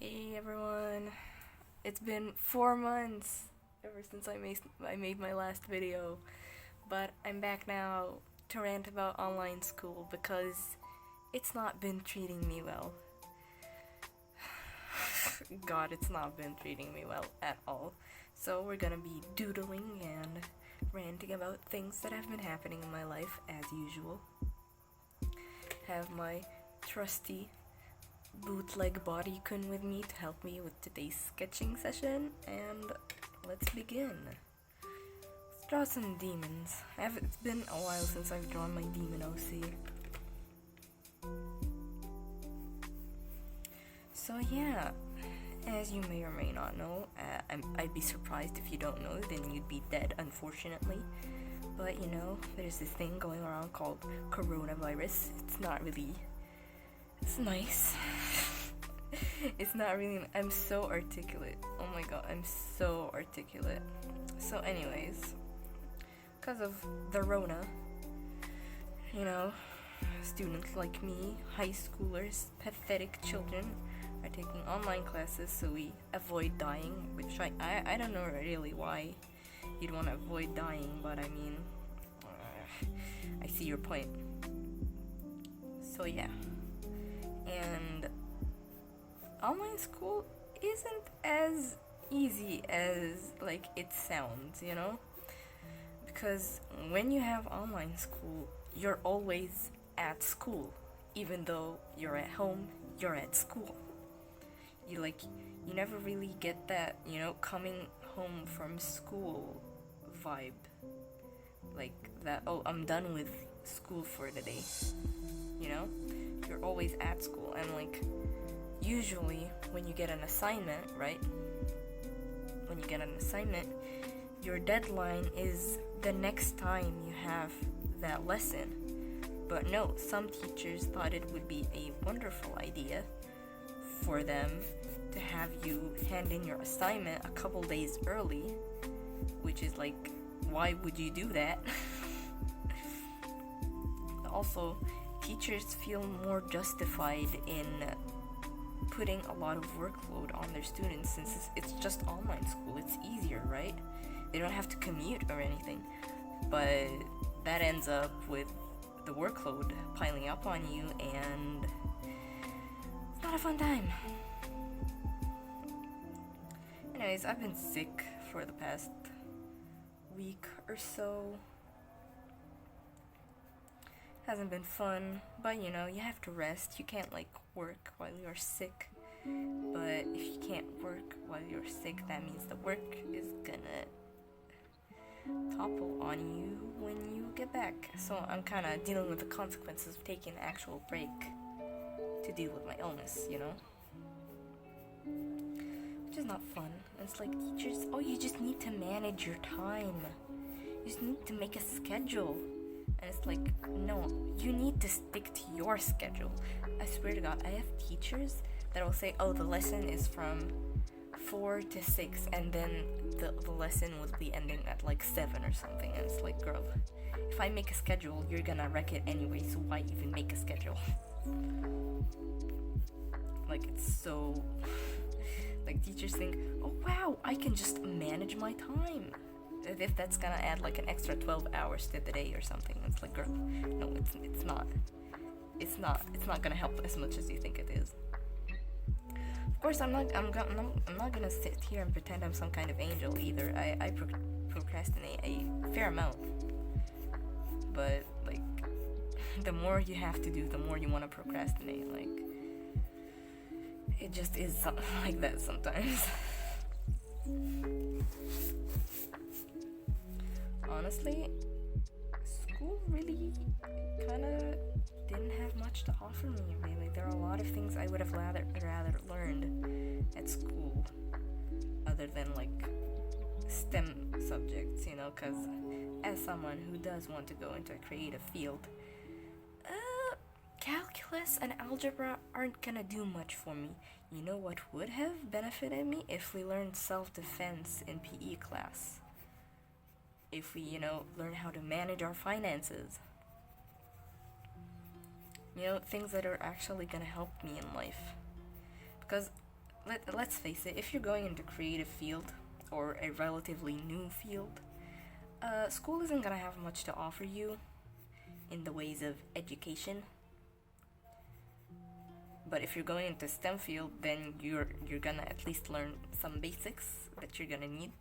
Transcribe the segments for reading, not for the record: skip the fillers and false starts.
Hey everyone, it's been 4 months ever since I made my last video, but I'm back now to rant about online school because it's not been treating me well. God, it's not been treating me well at all. So we're gonna be doodling and ranting about things that have been happening in my life as usual. Have my trusty bootleg bodykun with me to help me with today's sketching session, and let's begin. Let's draw some demons. It's been a while since I've drawn my demon OC. So yeah, as you may or may not know, I'd be surprised if you don't know, then you'd be dead, unfortunately. But you know, there's this thing going around called coronavirus. It's nice. It's not really. I'm so articulate. Oh my god, I'm so articulate. So, anyways, because of the Rona, you know, students like me, high schoolers, pathetic children, are taking online classes so we avoid dying, which I don't know really why you'd want to avoid dying, but I mean, I see your point. So, yeah. And online school isn't as easy as like it sounds, you know? Because when you have online school, you're always at school. Even though you're at home, you're at school. You never really get that, you know, coming home from school vibe. Like that, oh, I'm done with school for the day. You know? You're always at school, and like usually when you get an assignment, right? When you get an assignment, your deadline is the next time you have that lesson. But no, some teachers thought it would be a wonderful idea for them to have you hand in your assignment a couple days early, which is like, why would you do that? Also, teachers feel more justified in putting a lot of workload on their students since it's just online school. It's easier, right? They don't have to commute or anything. But that ends up with the workload piling up on you, and it's not a fun time. Anyways, I've been sick for the past week or so. Hasn't been fun, but you know, you have to rest. You can't like work while you're sick. But if you can't work while you're sick, that means the work is gonna topple on you when you get back. So I'm kind of dealing with the consequences of taking an actual break to deal with my illness, you know? Which is not fun. And it's like teachers, oh, you just need to manage your time. You just need to make a schedule. And it's like, no, you need to stick to your schedule. I swear to God, I have teachers that will say, oh, the lesson is from 4 to 6, and then the lesson will be ending at like 7 or something. And it's like, girl, if I make a schedule, you're gonna wreck it anyway, so why even make a schedule? Like, it's so... Like, teachers think, oh wow, I can just manage my time. If that's gonna add like an extra 12 hours to the day or something. It's like, girl, no, it's not. It's not gonna help as much as you think it is. Of course, I'm not gonna sit here and pretend I'm some kind of angel either. I procrastinate a fair amount. But like, the more you have to do, the more you want to procrastinate. Like, it just is something like that sometimes. Honestly, school really kind of didn't have much to offer me, really. There are a lot of things I would have rather learned at school, other than like STEM subjects, you know, because as someone who does want to go into a creative field, calculus and algebra aren't gonna do much for me. You know what would have benefited me? If we learned self-defense in PE class. If we, you know, learn how to manage our finances. You know, things that are actually gonna help me in life. Because let's face it, if you're going into creative field or a relatively new field, school isn't gonna have much to offer you in the ways of education. But if you're going into STEM field, then you're gonna at least learn some basics that you're gonna need.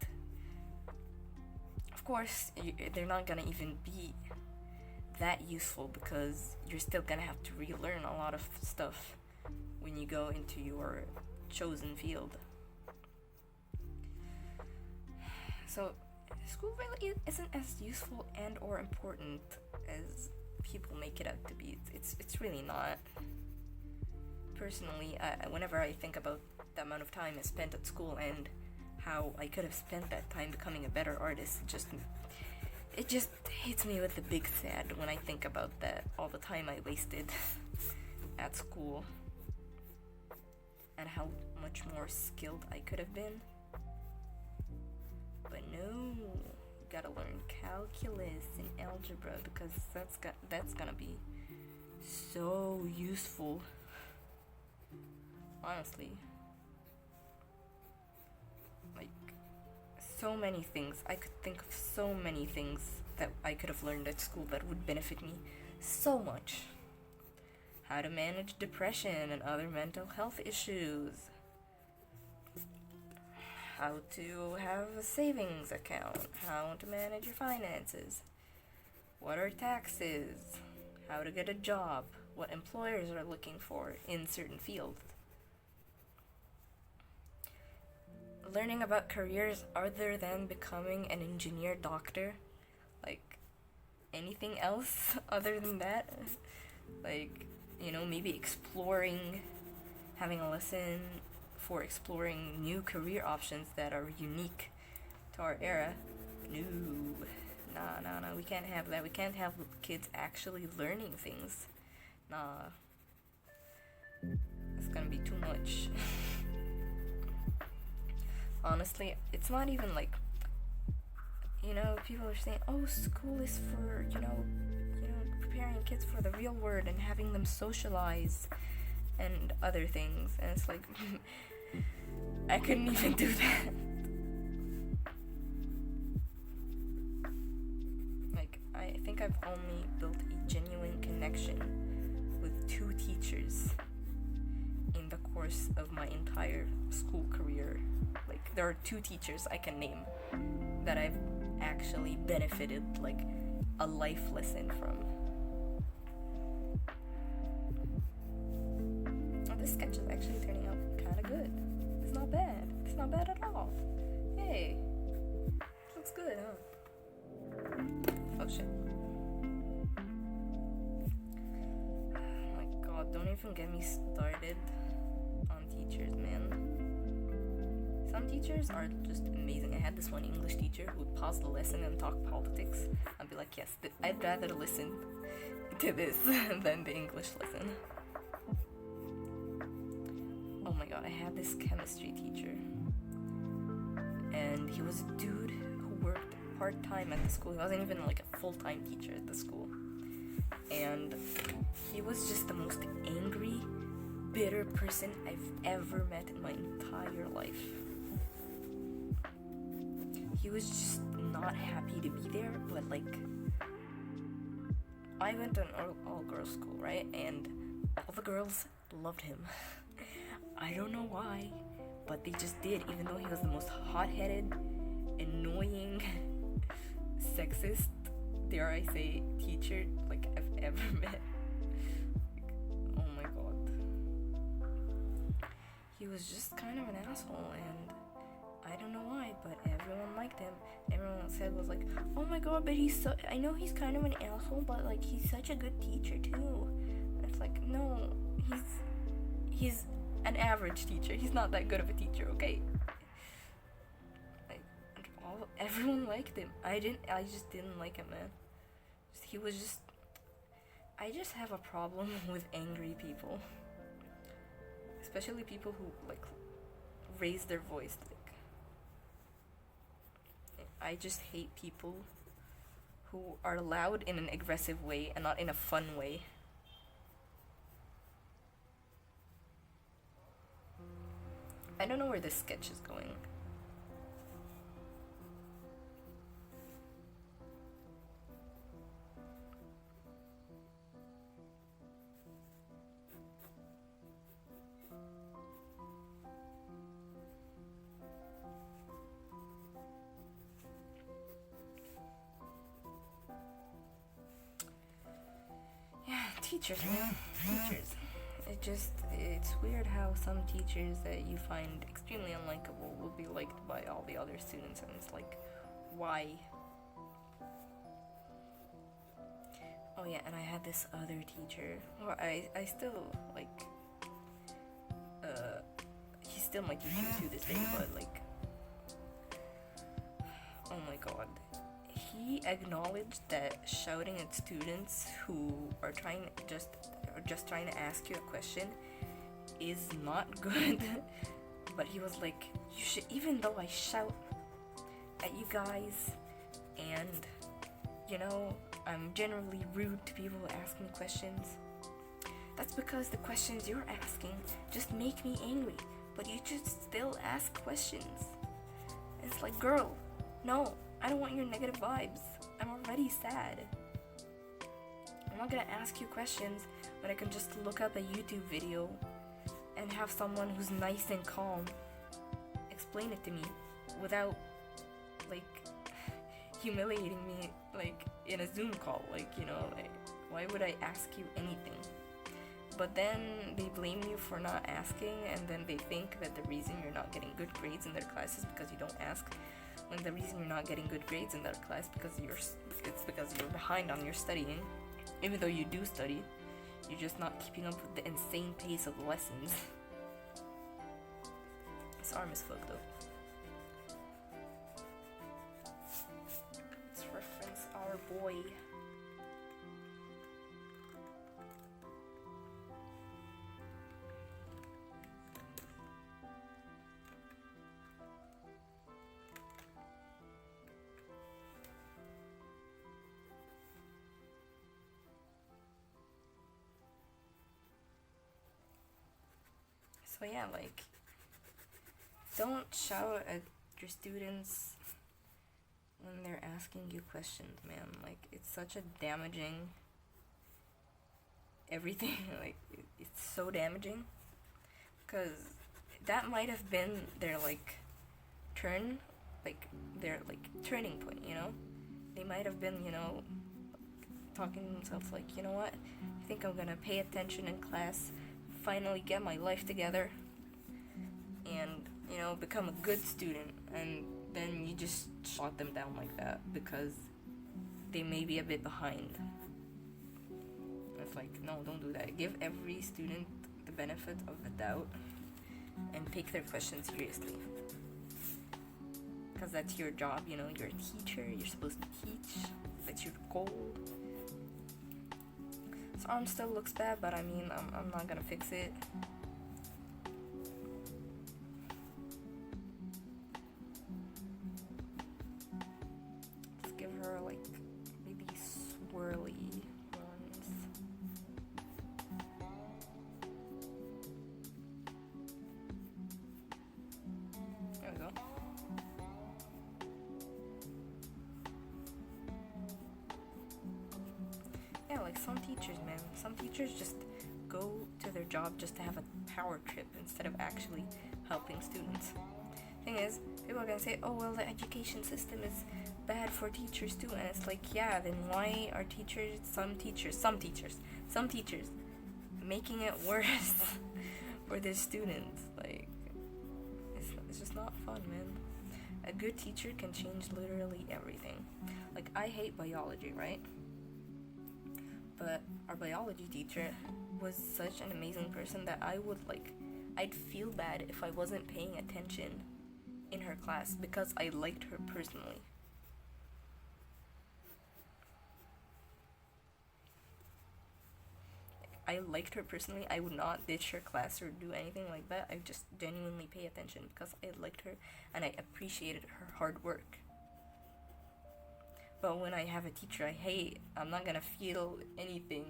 Of course, they're not gonna even be that useful because you're still gonna have to relearn a lot of stuff when you go into your chosen field. So school really isn't as useful and or important as people make it out to be. It's really not. Personally, whenever I think about the amount of time I spent at school and how I could have spent that time becoming a better artist, it just hits me with a big sad when I think about that, all the time I wasted at school and how much more skilled I could have been. But no, you gotta learn calculus and algebra because that's gonna be so useful. Honestly, like, so many things. I could think of so many things that I could have learned at school that would benefit me so much. How to manage depression and other mental health issues. How to have a savings account. How to manage your finances. What are taxes? How to get a job. What employers are looking for in certain fields. Learning about careers other than becoming an engineer, doctor, like anything else other than that, like, maybe exploring, having a lesson for exploring new career options that are unique to our era. No, nah, we can't have that. We can't have kids actually learning things. Nah, it's gonna be too much. Honestly, it's not even like, people are saying, oh, school is for, preparing kids for the real world and having them socialize and other things. And it's like, I couldn't even do that. Like, I think I've only built a genuine connection with 2 teachers in the course of my entire school career. Like, there are 2 teachers I can name that I've actually benefited, like, a life lesson from. Oh, this sketch is actually turning out kind of good. It's not bad. It's not bad at all. Hey, looks good, huh? Oh shit. Oh my god, don't even get me started on teachers, man. Some teachers are just amazing. I had this one English teacher who would pause the lesson and talk politics. I'd be like, yes, I'd rather listen to this than the English lesson. Oh my god, I had this chemistry teacher. And he was a dude who worked part-time at the school. He wasn't even like a full-time teacher at the school. And he was just the most angry, bitter person I've ever met in my entire life. He was just not happy to be there, but like, I went to an all-girls school, right? And all the girls loved him. I don't know why, but they just did, even though he was the most hot-headed, annoying, sexist, dare I say, teacher like I've ever met. Oh my god. He was just kind of an asshole, and I don't know why, but everyone liked him. Everyone said was like, oh my god, but I know he's kind of an asshole, but like, he's such a good teacher too. And it's like, no, he's an average teacher. He's not that good of a teacher, okay? Like, everyone liked him. I just didn't like him, man. I just have a problem with angry people. Especially people who, like, raise their voice, like, I just hate people who are loud in an aggressive way and not in a fun way. I don't know where this sketch is going. Yeah, teachers, man. Teachers. It's weird how some teachers that you find extremely unlikable will be liked by all the other students, and it's like, why? Oh yeah, and I had this other teacher. Well, I still like, he's still my teacher to this day, but like, oh my god. He acknowledged that shouting at students who are just trying to ask you a question is not good. But he was like, you should, even though I shout at you guys and you know I'm generally rude to people who ask me questions, that's because the questions you're asking just make me angry, but you just still ask questions. It's like, girl, no, I don't want your negative vibes. I'm already sad. I'm not gonna ask you questions when I can just look up a YouTube video and have someone who's nice and calm explain it to me without like humiliating me like in a Zoom call. Like, you know, like, why would I ask you anything? But then they blame you for not asking, and then they think that the reason you're not getting good grades in their class is because you don't ask, when the reason you're not getting good grades in their class it's because you're behind on your studying. Even though you do study, you're just not keeping up with the insane pace of the lessons. This arm is fucked up. Let's reference our boy. So yeah, like, don't shout at your students when they're asking you questions, man. Like, it's such a damaging everything. Like, it's so damaging, because that might have been their like turn, like their like turning point, you know. They might have been, you know, talking to themselves like, you know what, I think I'm gonna pay attention in class, finally get my life together, and, you know, become a good student. And then you just shot them down like that because they may be a bit behind. It's like, no, don't do that. Give every student the benefit of the doubt and take their questions seriously, because that's your job, you know. You're a teacher, you're supposed to teach, that's your goal. This arm still looks bad, but I mean, I'm not gonna fix it. Let's give her like maybe swirly ones. There we go. Yeah, like some teachers, man. Some teachers just go to their job just to have a power trip instead of actually helping students. Thing is, people are gonna say, oh, well, the education system is bad for teachers too. And it's like, yeah, then why are some teachers making it worse for their students? Like, it's just not fun, man. A good teacher can change literally everything. Like, I hate biology, right? But our biology teacher was such an amazing person that I'd feel bad if I wasn't paying attention in her class because I liked her personally. I liked her personally. I would not ditch her class or do anything like that. I just genuinely pay attention because I liked her and I appreciated her hard work. But when I have a teacher I hate, I'm not gonna feel anything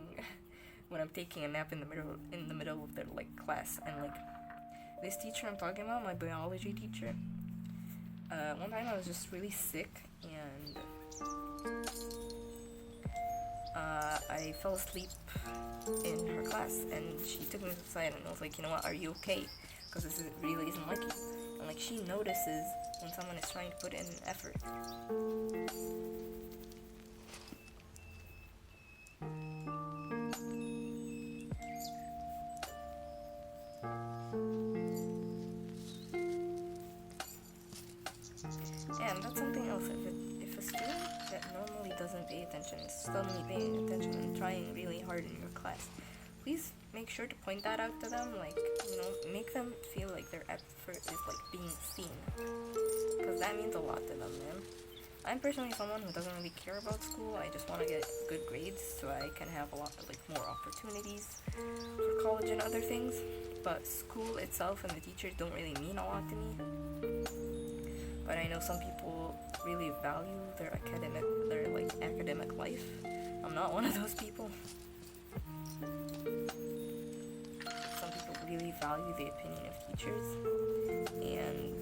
when I'm taking a nap in the middle of their like class, and like this teacher I'm talking about, my biology teacher, one time I was just really sick and I fell asleep in her class, and she took me to the side and was like, you know what, are you okay? Because this really isn't like you. And like, she notices when someone is trying to put in an effort. And that's something else. If a student that normally doesn't pay attention is suddenly paying attention and trying really hard in your class, please make sure to point that out to them. Like, you know, make them feel like their effort is like being seen, because that means a lot to them, man. I'm personally someone who doesn't really care about school. I just want to get good grades so I can have a lot of, like, more opportunities for college and other things. But school itself and the teachers don't really mean a lot to me. But I know some people really value their academic life. I'm not one of those people. Some people really value the opinion of teachers, and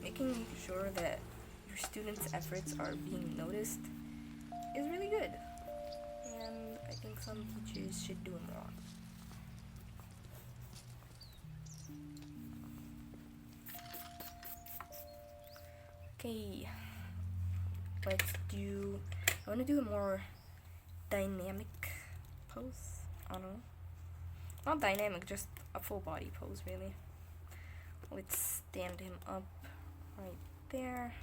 making sure that your students' efforts are being noticed is really good. And I think some teachers should do it more. Okay, I want to do a more dynamic pose. I don't know. Not dynamic, just a full body pose, really. Let's stand him up right there.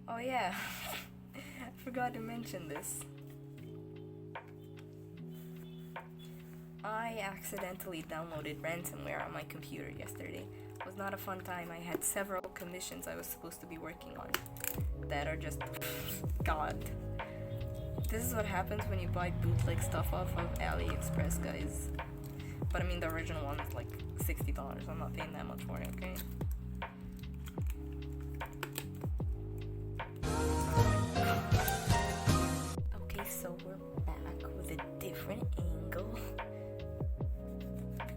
Oh yeah, I forgot to mention this. I accidentally downloaded ransomware on my computer yesterday. It was not a fun time. I had several commissions I was supposed to be working on that are just, God. This is what happens when you buy bootleg stuff off of AliExpress, guys. But I mean, the original one is like $60. I'm not paying that much for it, okay? Okay, so we're back with a different angle.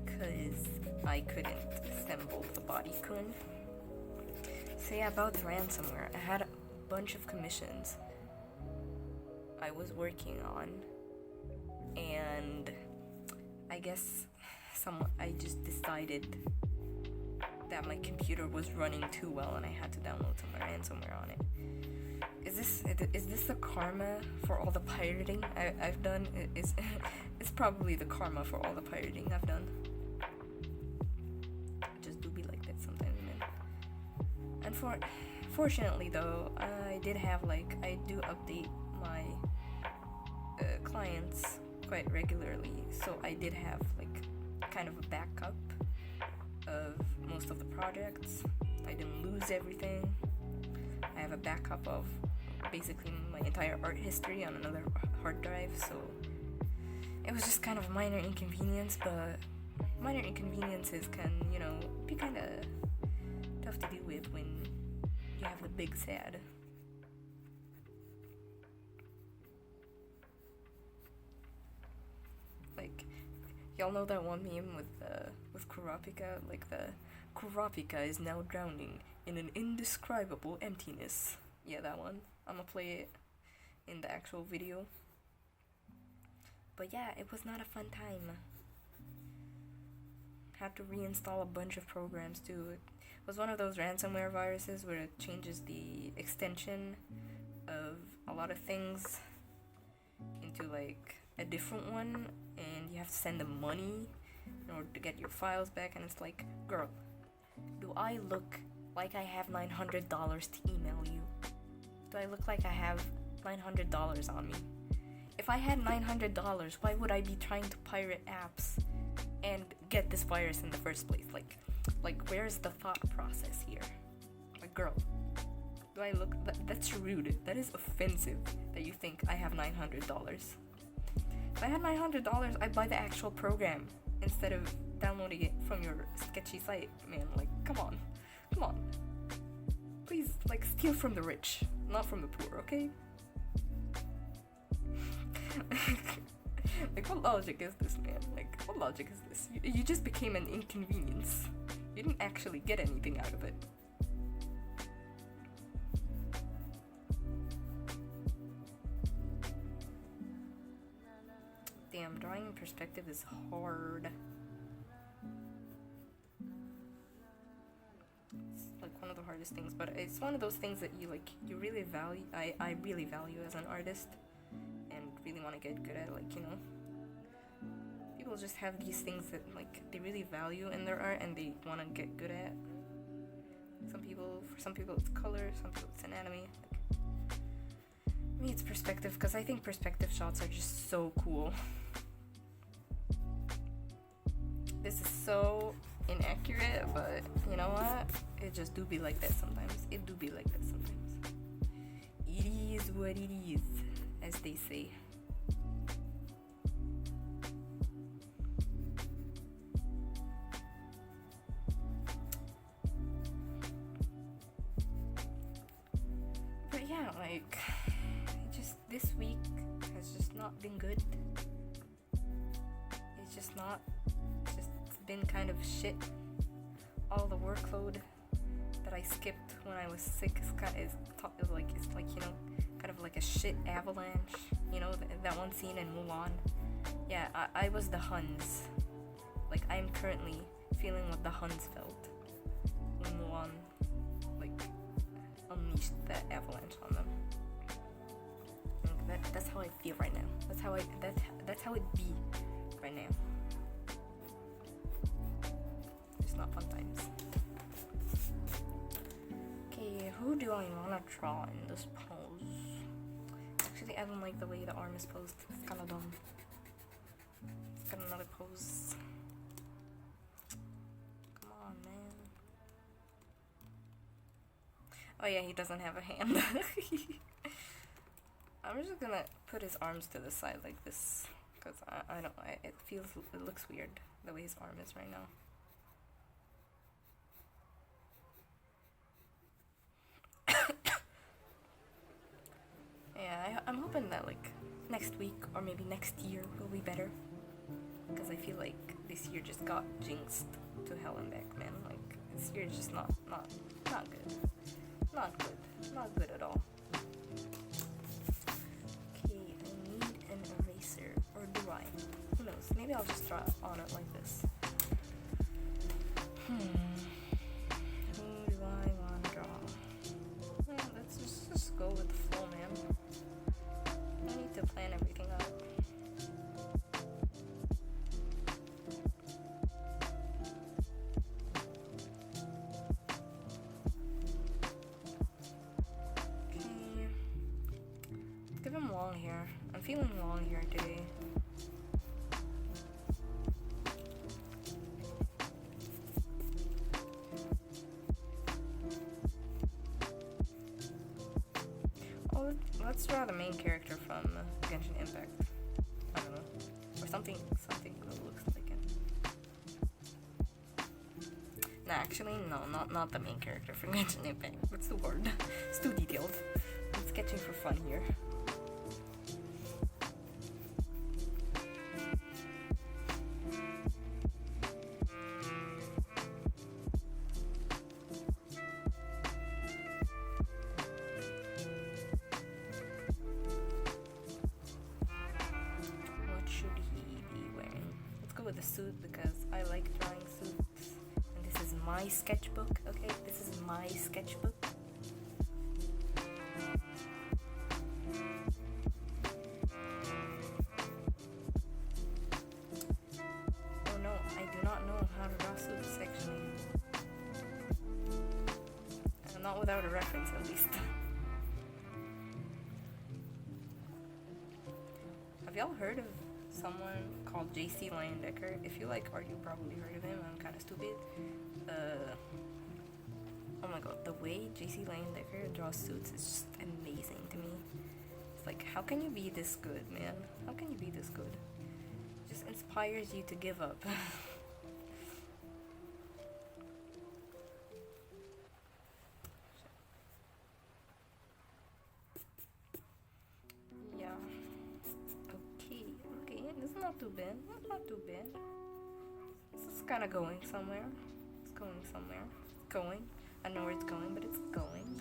Because I couldn't assemble the bodycon. So yeah, about the ransomware, I had a bunch of commissions I was working on, and I guess I just decided that my computer was running too well and I had to download some ransomware on it. Is this the karma for all the pirating I've done? It's probably the karma for all the pirating I've done. Just do be like that sometimes, man. And fortunately though, I do update my clients quite regularly, so I did have like kind of a backup of most of the projects. I didn't lose everything. I have a backup of basically my entire art history on another hard drive, so it was just kind of a minor inconvenience, but minor inconveniences can, you know, be kind of tough to deal with when you have the big sad. Like, y'all know that one meme with Kurapika? Like, the Kurapika is now drowning in an indescribable emptiness. Yeah, that one. I'm gonna play it in the actual video. But yeah, it was not a fun time. Had to reinstall a bunch of programs too. It was one of those ransomware viruses where it changes the extension of a lot of things into like a different one, and you have to send them money in order to get your files back, and it's like, girl, do I look like I have $900 to email you? Do I look like I have $900 on me? If I had $900, why would I be trying to pirate apps and get this virus in the first place? Like where's the thought process here? Like, girl, do I look... That's rude. That is offensive that you think I have $900. If I had $900, I'd buy the actual program instead of downloading it from your sketchy site, man. Like, come on. Please, like, steal from the rich, not from the poor, okay? Like, what logic is this, man? Like, what logic is this? You just became an inconvenience. You didn't actually get anything out of it. Damn, drawing in perspective is hard. It's like one of the hardest things, but it's one of those things that you really value. I really value as an artist, and really want to get good at it. Like, you know, people just have these things that like they really value in their art and they want to get good at. For some people it's color, some people it's anatomy. Like, me it's perspective, because I think perspective shots are just so cool. This is so inaccurate, but you know what? It just do be like that sometimes. It do be like that sometimes. It is what it is, as they say. But yeah, like, this week has just not been good. It's just not. It's been kind of shit. All the workload that I skipped when I was sick is like you know, kind of like a shit avalanche. You know, that one scene in Mulan. Yeah, I was the Huns. Like, I'm currently feeling what the Huns felt when Mulan like unleashed that avalanche on them. That's how I feel right now. That's how it be right now. It's not fun times. Okay, who do I wanna draw in this pose? Actually, I don't like the way the arm is posed. It's kinda dumb. Let's get another pose. Come on, man. Oh yeah, he doesn't have a hand. I'm just gonna put his arms to the side like this, because it looks weird the way his arm is right now. Yeah, I'm hoping that like next week or maybe next year will be better, because I feel like this year just got jinxed to hell and back, man. Like, this year is just not good. Not good at all. Or do I? Who knows? Maybe I'll just draw on it like this. Who do I want to draw? Well, let's just go with the flow, man. I need to plan everything out. Okay. Let's give him long hair. I'm feeling long hair today. Let's draw the main character from Genshin Impact. I don't know. Or something that looks like it. Nah, actually, no, not the main character from Genshin Impact. That's too hard. It's too detailed. I'm sketching for fun here. Suit, because I like drawing suits, and this is my sketchbook. Okay, this is my sketchbook. Oh no, I do not know how to draw suits actually. Not without a reference, at least. Have y'all heard of someone called JC Leyendecker? If you like art, you probably heard of him. I'm kind of stupid. Oh my god, the way JC Leyendecker draws suits is just amazing to me. It's like, how can you be this good, man? How can you be this good? It just inspires you to give up. not too bad. That's not too bad. This is kind of going somewhere. It's going somewhere. It's going. I don't know where it's going, but it's going.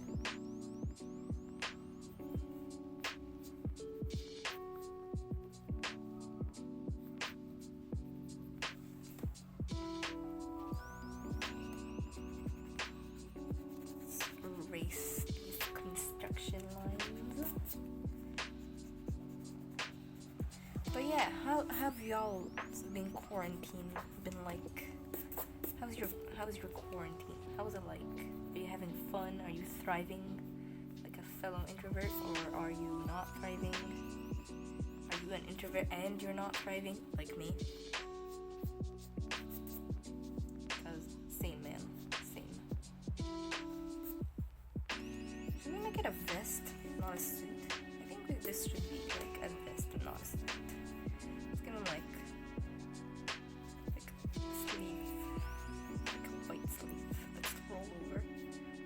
Let's erase these construction lines. But yeah, how have y'all been quarantined? Been like, how's your quarantine? How was it like? Are you having fun? Are you thriving like a fellow introvert, or are you not thriving? Are you an introvert and you're not thriving like me? Cause same man, same. Should we make it a vest, not a suit? I think that this should be like a vest, not a suit. Let's give him like sleeve, like a white sleeve that's rolled over,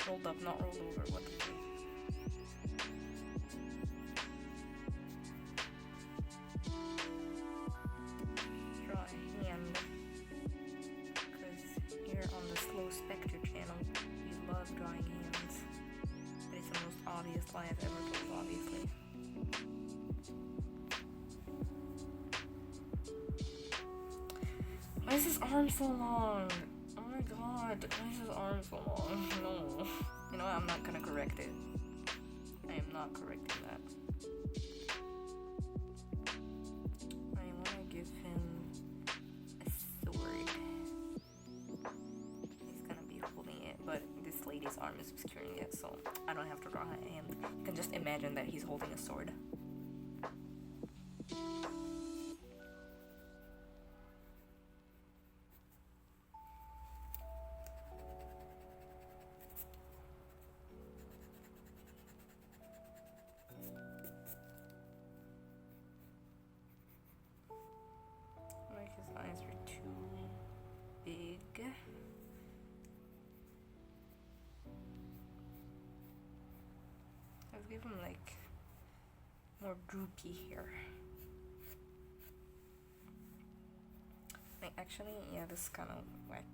rolled up, not rolled over. What the fuck? Draw a hand, because here on the Slow Spectre channel, we love drawing hands. That is the most obvious lie I've ever told, obviously. Why is his arm so long? Oh my god, why is his arm so long? No. You know what, I'm not gonna correct it. I am not correcting that. I wanna give him a sword. He's gonna be holding it, but this lady's arm is obscuring it, so I don't have to draw her hand. You can just imagine that he's holding a sword. Like his eyes are too big. Let's give him like more droopy hair. Like actually, yeah, this is kind of whack.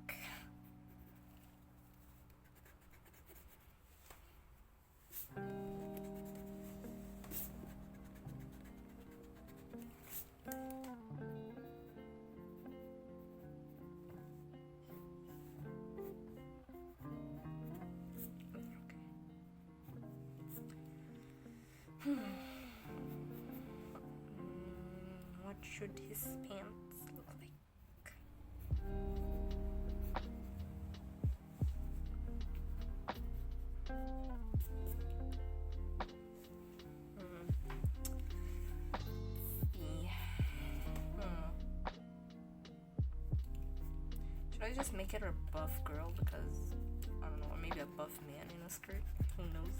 What should his pants look like? Should I just make it a buff girl because, I don't know, or maybe a buff man in a skirt? Who knows?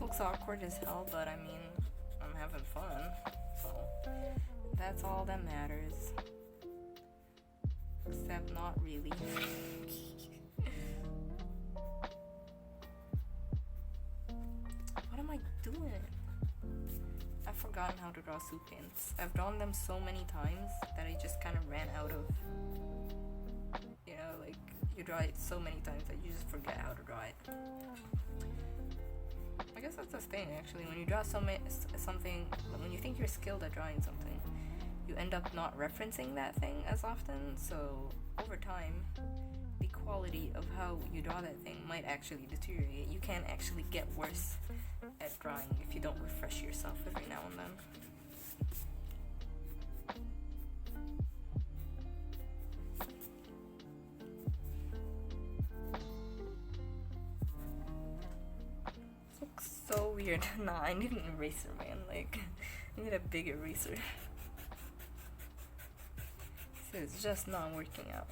Looks awkward as hell, but I mean, I'm having fun, so that's all that matters. Except not really. What am I doing? I've forgotten how to draw soup pants. I've drawn them so many times that I just kind of ran out of, you know, like, you draw it so many times that you just forget how to draw it. I guess that's the thing, actually. When you draw something, when you think you're skilled at drawing something, you end up not referencing that thing as often. So over time, be quality of how you draw that thing might actually deteriorate. You can actually get worse at drawing if you don't refresh yourself every now and then. Looks so weird. Nah, I need an eraser, man. Like, I need a big eraser. So it's just not working out.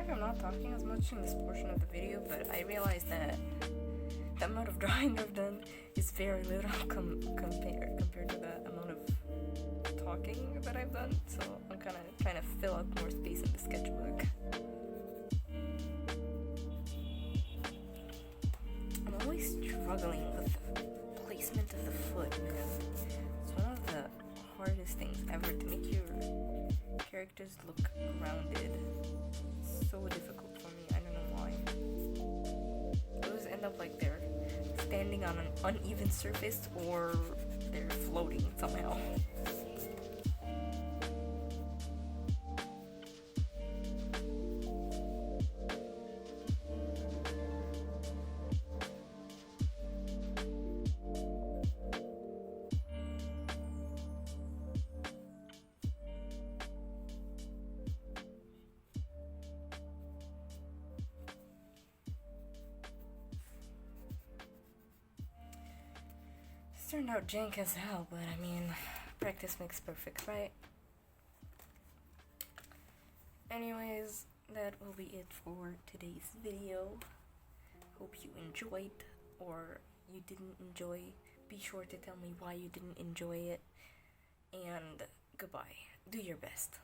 I'm not talking as much in this portion of the video, but I realized that the amount of drawing I've done is very little compared to the amount of talking that I've done, so I'm kind of trying to fill up more space in the sketchbook. I'm always struggling with the placement of the foot, man. It's one of the hardest things ever to make your characters look rounded. So difficult for me, I don't know why. I always end up like they're standing on an uneven surface or they're floating somehow. Turned out jank as hell, but I mean, practice makes perfect, right? Anyways, that will be it for today's video. Hope you enjoyed, or you didn't enjoy. Be sure to tell me why you didn't enjoy it. And goodbye. Do your best.